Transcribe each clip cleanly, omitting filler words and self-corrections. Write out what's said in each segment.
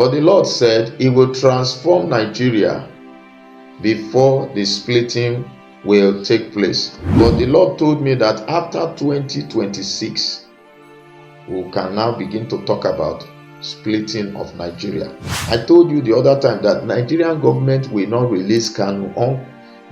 But the Lord said He will transform Nigeria before the splitting will take place. But the Lord told me that after 2026, we can now begin to talk about splitting of Nigeria. I told you the other time that Nigerian government will not release Kanu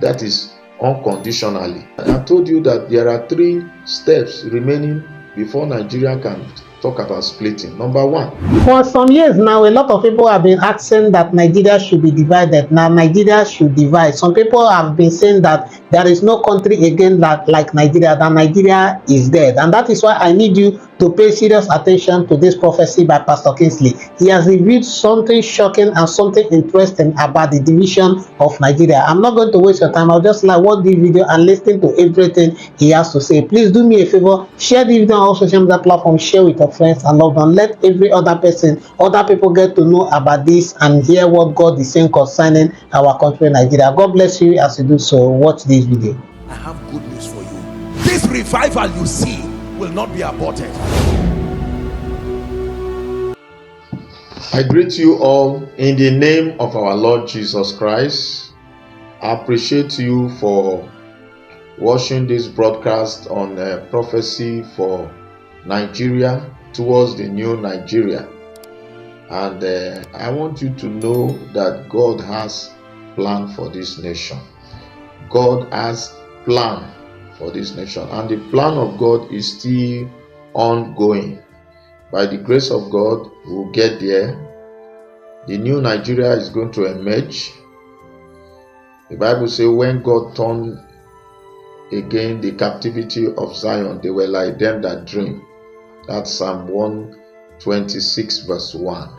that is unconditionally. I told you that there are 3 steps remaining before Nigeria can talk about splitting. Number 1. For some years now, a lot of people have been asking that Nigeria should be divided. Now, Nigeria should divide. Some people have been saying that there is no country again like Nigeria, that Nigeria is dead. And that is why I need you to pay serious attention to this prophecy by Pastor Kingsley. He has revealed something shocking and something interesting about the division of Nigeria. I'm not going to waste your time. I'll just watch the video and listen to everything he has to say. Please do me a favor, share the video on all social media platforms, share with your friends and loved ones. Let every other people get to know about this and hear what God is saying concerning our country, Nigeria. God bless you as you do so. Watch this video. I have good news for you. This revival you see will not be aborted. I greet you all in the name of our Lord Jesus Christ. I appreciate you for watching this broadcast on prophecy for Nigeria towards the new Nigeria. And I want you to know that God has plan for this nation. God has plan for this nation, and the plan of God is still ongoing. By the grace of God, we'll get there. The new Nigeria is going to emerge. The Bible says when God turned again the captivity of Zion, they were like them that dream. That's Psalm 126 verse 1.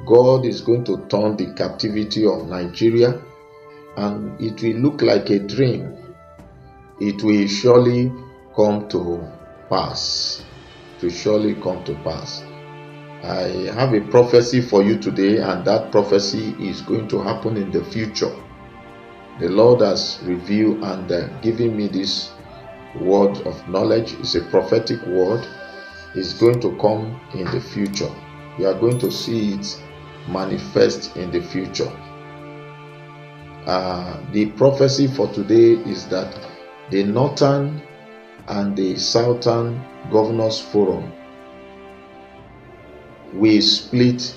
God is going to turn the captivity of Nigeria, and it will look like a dream. It will surely come to pass. It will surely come to pass. I have a prophecy for you today, and that prophecy is going to happen in the future. The Lord has revealed and given me this word of knowledge. It's a prophetic word. It's going to come in the future. You are going to see it manifest in the future. The prophecy for today is that the Northern and the Southern Governors Forum will split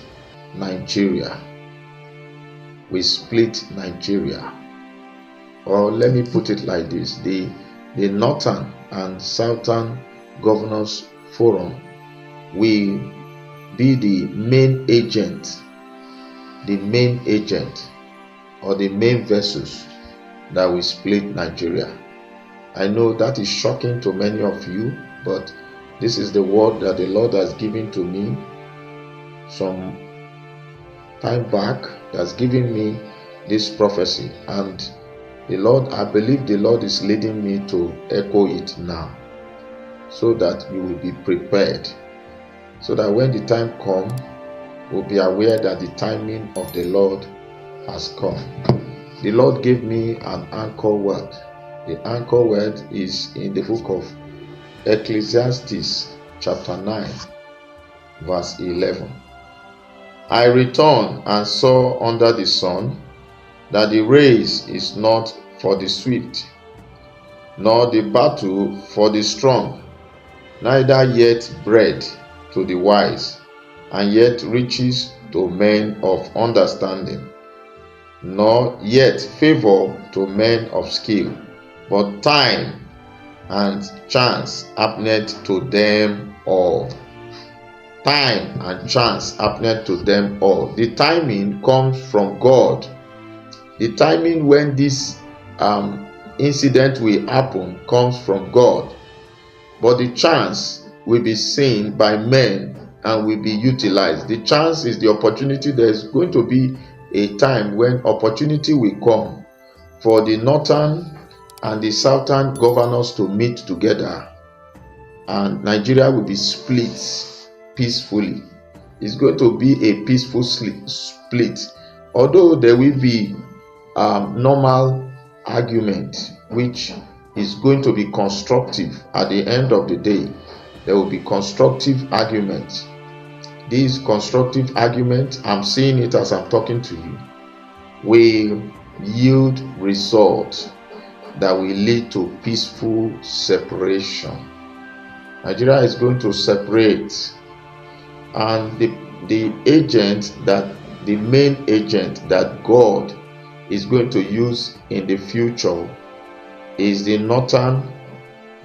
Nigeria. We split Nigeria. Or let me put it like this: the Northern and Southern Governors Forum will be the main agent or the main vessels that will split Nigeria. I know that is shocking to many of you, but this is the word that the Lord has given to me some time back. He has given me this prophecy, and I believe the Lord is leading me to echo it now, so that you will be prepared, so that when the time comes, we'll be aware that the timing of the Lord has come. The Lord gave me an anchor word. The anchor word is in the book of Ecclesiastes chapter 9 verse 11. I returned and saw under the sun that the race is not for the swift, nor the battle for the strong, neither yet bread to the wise, and yet riches to men of understanding, nor yet favor to men of skill, but time and chance happeneth to them all. Time and chance happeneth to them all. The timing comes from God. The timing when this incident will happen comes from God. But the chance will be seen by men and will be utilized. The chance is the opportunity. There's going to be a time when opportunity will come for the Northern and the Southern governors to meet together, and Nigeria will be split peacefully. It's going to be a peaceful split, although there will be normal argument which is going to be constructive. At the end of the day, there will be constructive argument. this constructive argument, I'm seeing it as I'm talking to you, will yield results that will lead to peaceful separation. Nigeria is going to separate, and the main agent that God is going to use in the future is the northern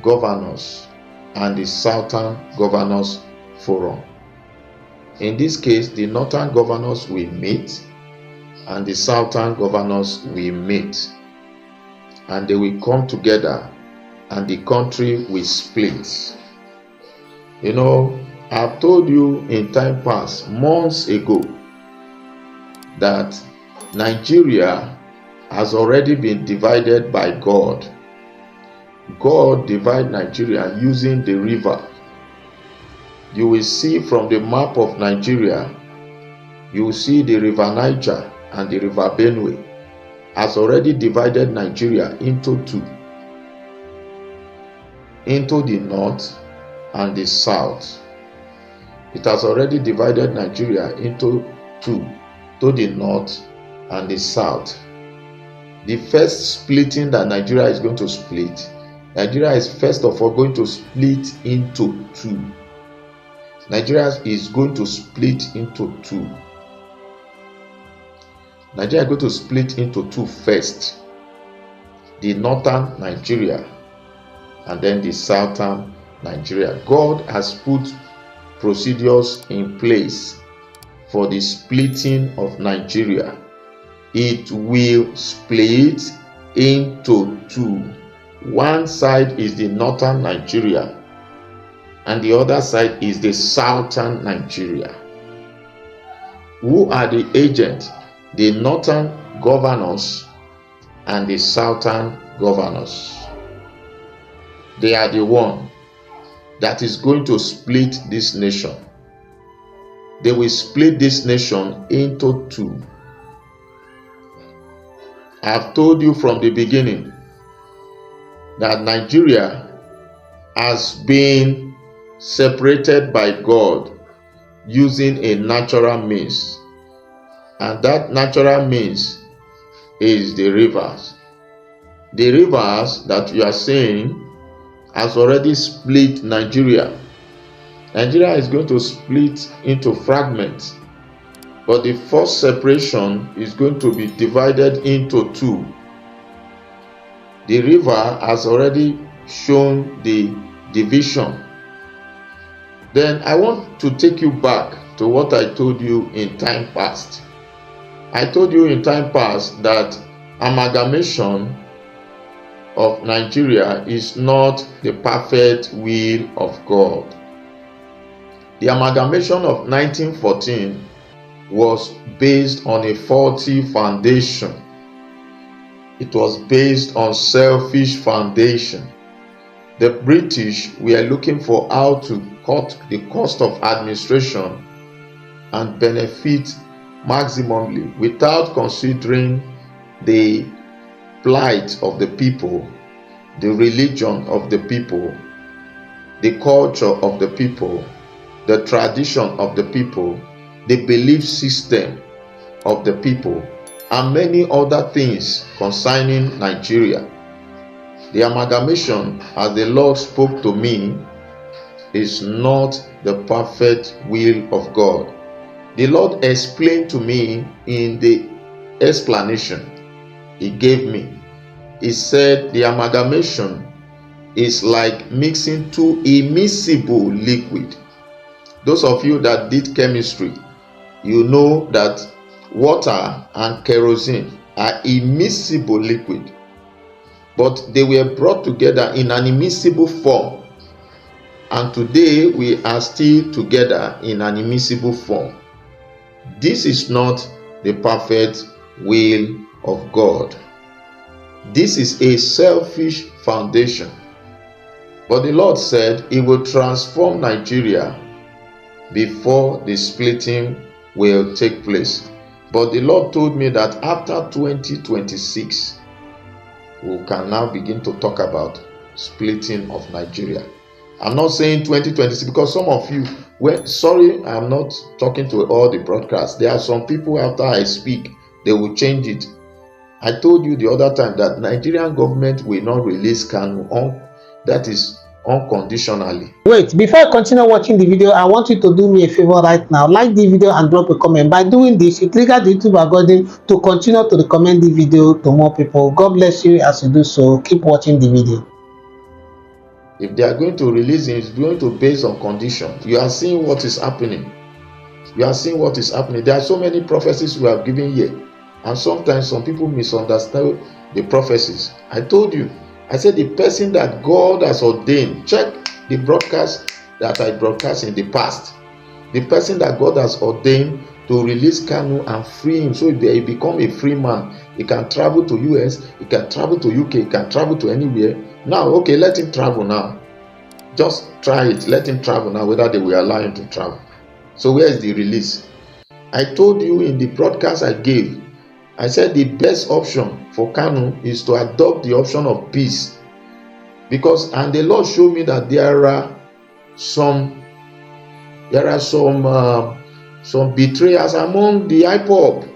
governors and the southern governors forum. In this case, the northern governors will meet and the southern governors will meet, and they will come together and the country will split. You know, I've told you in time past, months ago, that Nigeria has already been divided by God. God divided Nigeria using the river. You will see from the map of Nigeria, you will see the river Niger and the river Benue has already divided Nigeria into two, into the north and the south. It has already divided Nigeria into two, to the north and the south. The first splitting that Nigeria is going to split, Nigeria is first of all going to split into two. Nigeria is going to split into two. Nigeria is going to split into two first. The northern Nigeria and then the southern Nigeria. God has put procedures in place for the splitting of Nigeria. It will split into two. One side is the northern Nigeria and the other side is the southern Nigeria. Who are the agents? The northern governors and the southern governors. They are the one that is going to split this nation. They will split this nation into two. I've told you from the beginning that Nigeria has been separated by God using a natural means, and that natural means is the rivers. The rivers that you are saying has already split Nigeria. Nigeria is going to split into fragments, but the first separation is going to be divided into two. The river has already shown the division. Then I want to take you back to what I told you in time past. I told you in time past that amalgamation of Nigeria is not the perfect will of God. The amalgamation of 1914 was based on a faulty foundation. It was based on selfish foundation. The British were looking for how to cut the cost of administration and benefit maximally without considering the plight of the people, the religion of the people, the culture of the people, the tradition of the people, the belief system of the people, and many other things concerning Nigeria. The amalgamation, as the Lord spoke to me, is not the perfect will of God. The Lord explained to me in the explanation He gave me. He said the amalgamation is like mixing two immiscible liquid. Those of you that did chemistry, you know that water and kerosene are immiscible liquid, but they were brought together in an immiscible form, and today we are still together in an immiscible form. This is not the perfect will of God. This is a selfish foundation. But the Lord said He will transform Nigeria before the splitting will take place. But the Lord told me that after 2026, we can now begin to talk about splitting of Nigeria. I'm not saying 2026 because some of you Sorry, I'm not talking to all the broadcasts. There are some people after I speak, they will change it. I told you the other time that Nigerian government will not release Kanu that is unconditionally. Wait, before I continue watching the video, I want you to do me a favor right now. Like the video and drop a comment. By doing this, you trigger the YouTube algorithm to continue to recommend the video to more people. God bless you as you do so. Keep watching the video. If they are going to release it, it's going to base on condition. You are seeing what is happening. You are seeing what is happening. There are so many prophecies we have given here. And sometimes some people misunderstand the prophecies. I told you, I said the person that God has ordained, check the broadcast that I broadcast in the past. The person that God has ordained to release Kanu and free him, so he become a free man. He can travel to US, he can travel to UK, he can travel to anywhere. Now, okay, let him travel now. Just try it. Let him travel now, whether they will allow him to travel. So where is the release? I told you in the broadcast I gave, I said the best option for Kanu is to adopt the option of peace. Because, and the Lord showed me that there are some betrayers among the IPOB,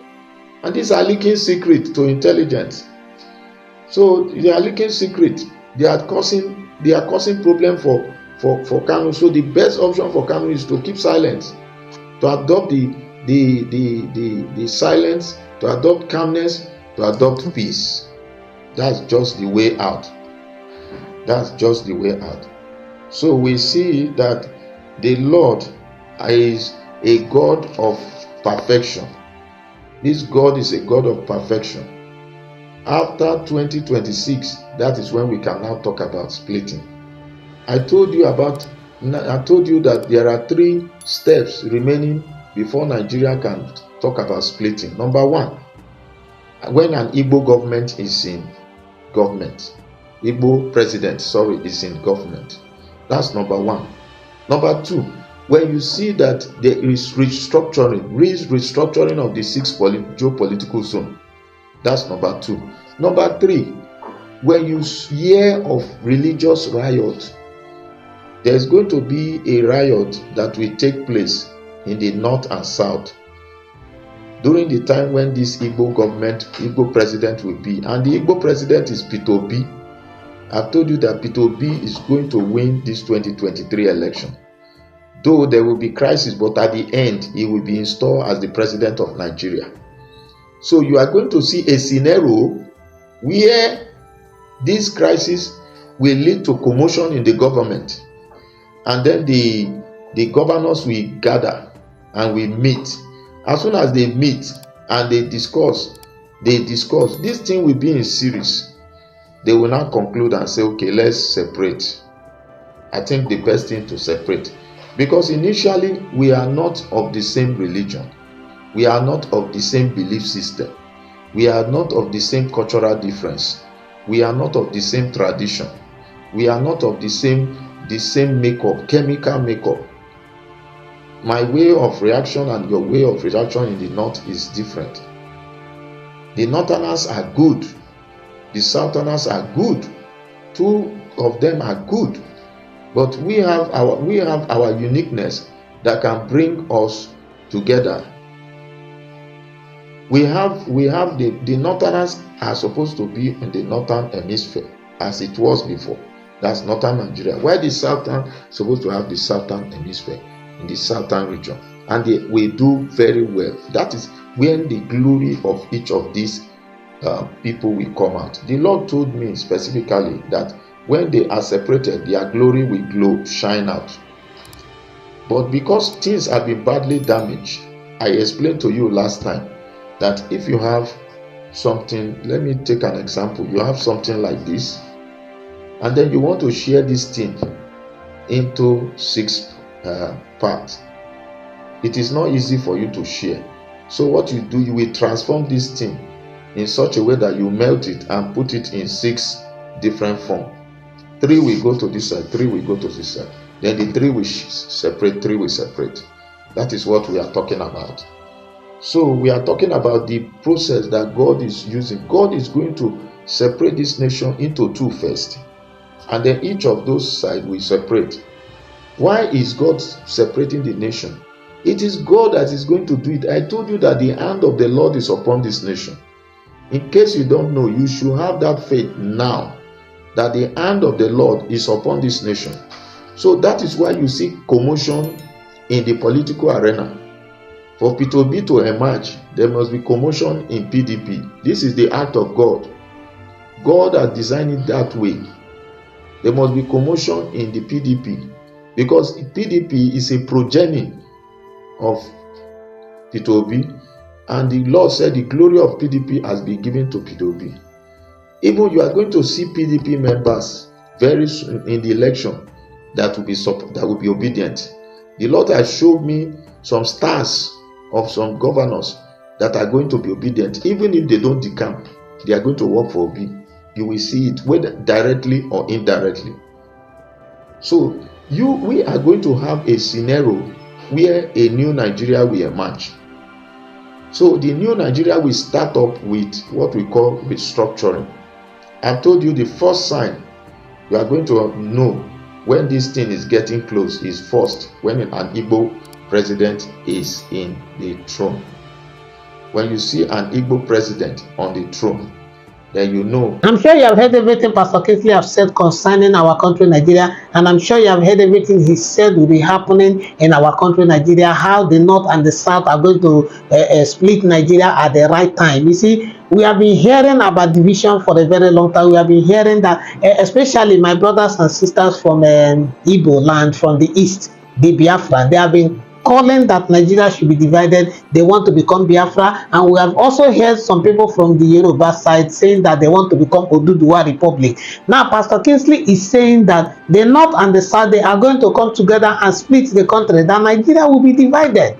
and these are leaking secret to intelligence. So they are leaking secret. They are causing problem for Kanu. So the best option for Kanu is to keep silence, to adopt the silence, to adopt calmness, to adopt peace. That's just the way out. That's just the way out. So we see that the Lord is a God of perfection. This God is a God of perfection. After 2026, that is when we can now talk about splitting. I told you that there are 3 steps remaining before Nigeria can talk about splitting. Number 1, when an Igbo government is in government. Igbo president, is in government. That's number 1. Number 2, when you see that there is restructuring of the 6 geopolitical zone. That's number 2. Number 3, when you hear of religious riot, there's going to be a riot that will take place in the north and south during the time when this Igbo president will be. And the Igbo president is Peter Obi. I've told you that Peter Obi is going to win this 2023 election. Though there will be crisis, but at the end, he will be installed as the president of Nigeria. So you are going to see a scenario where this crisis will lead to commotion in the government. And then the governors will gather and will meet. As soon as they meet and they discuss, this thing will be in series. They will now conclude and say, okay, let's separate. I think the best thing to separate. Because initially, we are not of the same religion. We are not of the same belief system. We are not of the same cultural difference. We are not of the same tradition. We are not of the same makeup, chemical makeup. My way of reaction and your way of reaction in the north is different. The northerners are good. The southerners are good. 2 of them are good. But we have our uniqueness that can bring us together. We have the northerners are supposed to be in the northern hemisphere as it was before. That's northern Nigeria. While the southern supposed to have the southern hemisphere in the southern region, and we do very well. That is when the glory of each of these people will come out. The Lord told me specifically that when they are separated, their glory will shine out. But because things have been badly damaged, I explained to you last time that if you have something, let me take an example. You have something like this, and then you want to share this thing into 6 parts. It is not easy for you to share. So what you do, you will transform this thing in such a way that you melt it and put it in 6 different forms. 3 will go to this side, 3 will go to this side. Then the 3 will separate, 3 will separate. That is what we are talking about. So we are talking about the process that God is using. God is going to separate this nation into 2 first. And then each of those sides will separate. Why is God separating the nation? It is God that is going to do it. I told you that the hand of the Lord is upon this nation. In case you don't know, you should have that faith now that the hand of the Lord is upon this nation. So that is why you see commotion in the political arena. For P2B to emerge, there must be commotion in PDP. This is the act of God. God has designed it that way. There must be commotion in the PDP because PDP is a progeny of P2B, and the Lord said the glory of PDP has been given to P2B. Even you are going to see PDP members very soon in the election that will be obedient. The Lord has showed me some stars of some governors that are going to be obedient. Even if they don't decamp, they are going to work for Obi. You will see it, whether directly or indirectly. So we are going to have a scenario where a new Nigeria will emerge. So the new Nigeria will start up with what we call restructuring. I've told you the first sign you are going to know when this thing is getting close is first when an Igbo president is in the throne. When you see an Igbo president on the throne, then you know. I'm sure you have heard everything Pastor Kingsley have said concerning our country Nigeria, and I'm sure you have heard everything he said will be happening in our country Nigeria, how the north and the south are going to split Nigeria at the right time. You see, we have been hearing about division for a very long time. We have been hearing that, especially my brothers and sisters from Igbo land, from the east, the Biafra, they have been calling that Nigeria should be divided. They want to become Biafra, and we have also heard some people from the Yoruba side saying that they want to become Oduduwa Republic. Now, Pastor Kingsley is saying that the north and the south, they are going to come together and split the country, that Nigeria will be divided.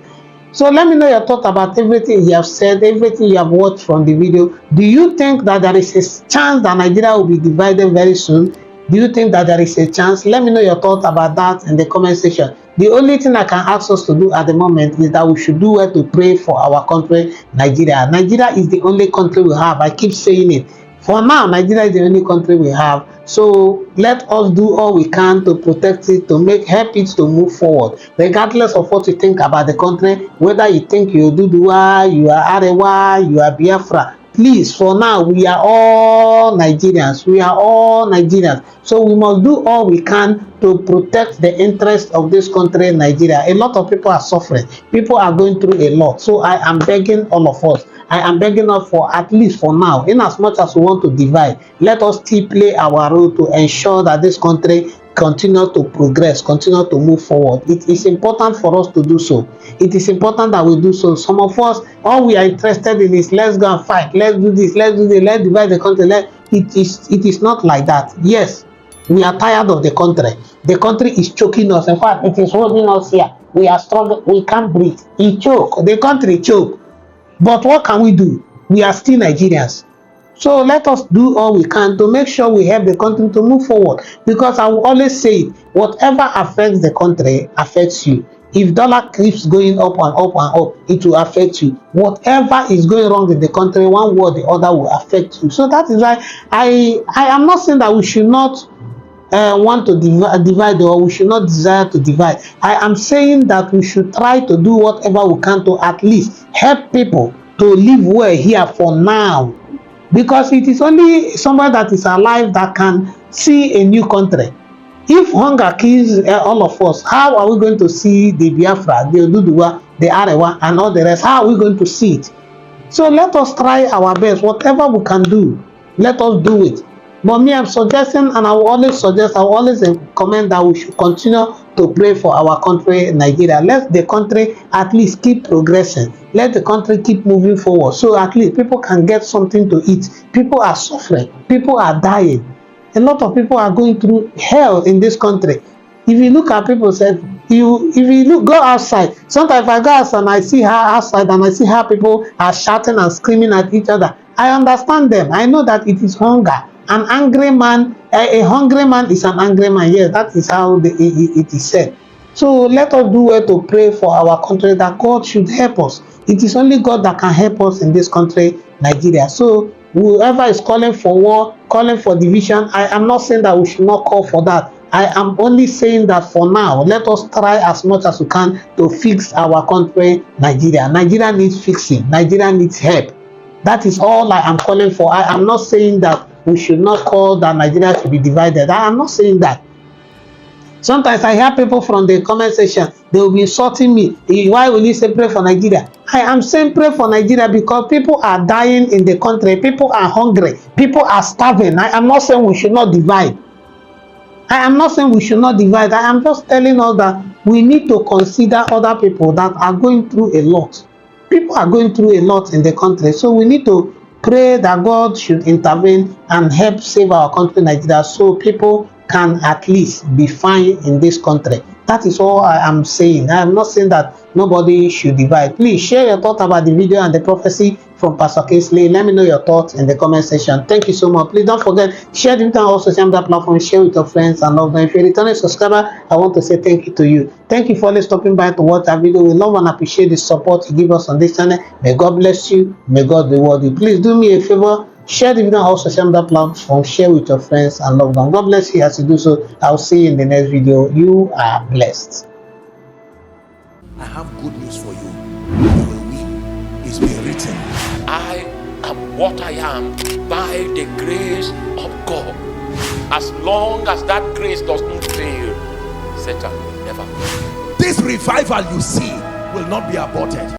So let me know your thought about everything you have said, everything you have watched from the video. Do you think that there is a chance that Nigeria will be divided very soon? Do you think that there is a chance? Let me know your thoughts about that in the comment section. The only thing I can ask us to do at the moment is that we should do well to pray for our country, Nigeria. Nigeria is the only country we have. I keep saying it. For now, Nigeria is the only country we have. So let us do all we can to protect it, to help it to move forward. Regardless of what you think about the country, whether you think you're Oduduwa, you are Arewa, you are Biafra, please, for now, we are all Nigerians. We are all Nigerians. So we must do all we can to protect the interest of this country, Nigeria. A lot of people are suffering. People are going through a lot. So I am begging all of us. I am begging us for, at least for now, in as much as we want to divide, let us still play our role to ensure that this country continue to progress, continue to move forward. It is important for us to do so. It is important that we do so. Some of us, all we are interested in is let's go and fight, let's do this, let's divide the country. It is not like that. Yes, we are tired of the country. The country is choking us. In fact, it is holding us here. We are struggling. We can't breathe. It choke. The country choke. But what can we do? We are still Nigerians. So let us do all we can to make sure we help the country to move forward. Because I will always say it, whatever affects the country affects you. If dollar keeps going up and up and up, it will affect you. Whatever is going wrong in the country, one way or the other will affect you. So that is why I am not saying that we should not want to divide, or we should not desire to divide. I am saying that we should try to do whatever we can to at least help people to live well here for now. Because it is only somebody that is alive that can see a new country. If hunger kills all of us, how are we going to see the Biafra, the Oduduwa, the Arewa, and all the rest? How are we going to see it? So let us try our best. Whatever we can do, let us do it. But me, I'm suggesting, and I will always suggest, I will always recommend that we should continue to pray for our country, Nigeria. Let the country at least keep progressing. Let the country keep moving forward. So at least people can get something to eat. People are suffering. People are dying. A lot of people are going through hell in this country. If you look at people, go outside. Sometimes if I go outside and I see how people are shouting and screaming at each other, I understand them. I know that it is hunger. An angry man, a hungry man is an angry man. Yes, that is how it is said. So let us do well to pray for our country, that God should help us. It is only God that can help us in this country, Nigeria. So whoever is calling for war, calling for division, I am not saying that we should not call for that. I am only saying that for now, let us try as much as we can to fix our country, Nigeria. Nigeria needs fixing. Nigeria needs help. That is all I am calling for. I am not saying that we should not call that Nigeria to be divided. I am not saying that. Sometimes I hear people from the comment section, they will be insulting me. Why will you say pray for Nigeria? I am saying pray for Nigeria because people are dying in the country. People are hungry. People are starving. I am not saying we should not divide. I am not saying we should not divide. I am just telling us that we need to consider other people that are going through a lot. People are going through a lot in the country. So we need to pray that God should intervene and help save our country, Nigeria, so people can at least be fine in this country. That is all I am saying. I am not saying that nobody should divide. Please share your thoughts about the video and the prophecy from Pastor Kingsley. Let me know your thoughts in the comment section. Thank you so much. Please don't forget, share the video on all social media platforms, share with your friends and love them. If you're a returning subscriber, I want to say thank you to you. Thank you for always stopping by to watch our video. We love and appreciate the support you give us on this channel. May God bless you. May God reward you. Please do me a favor. Share the video on all social media platforms, share with your friends and love them. God bless you as you do so. I'll see you in the next video. You are blessed. I have good news for you. You will win. It's been written. I am what I am by the grace of God. As long as that grace does not fail, Satan will never win. This revival you see will not be aborted.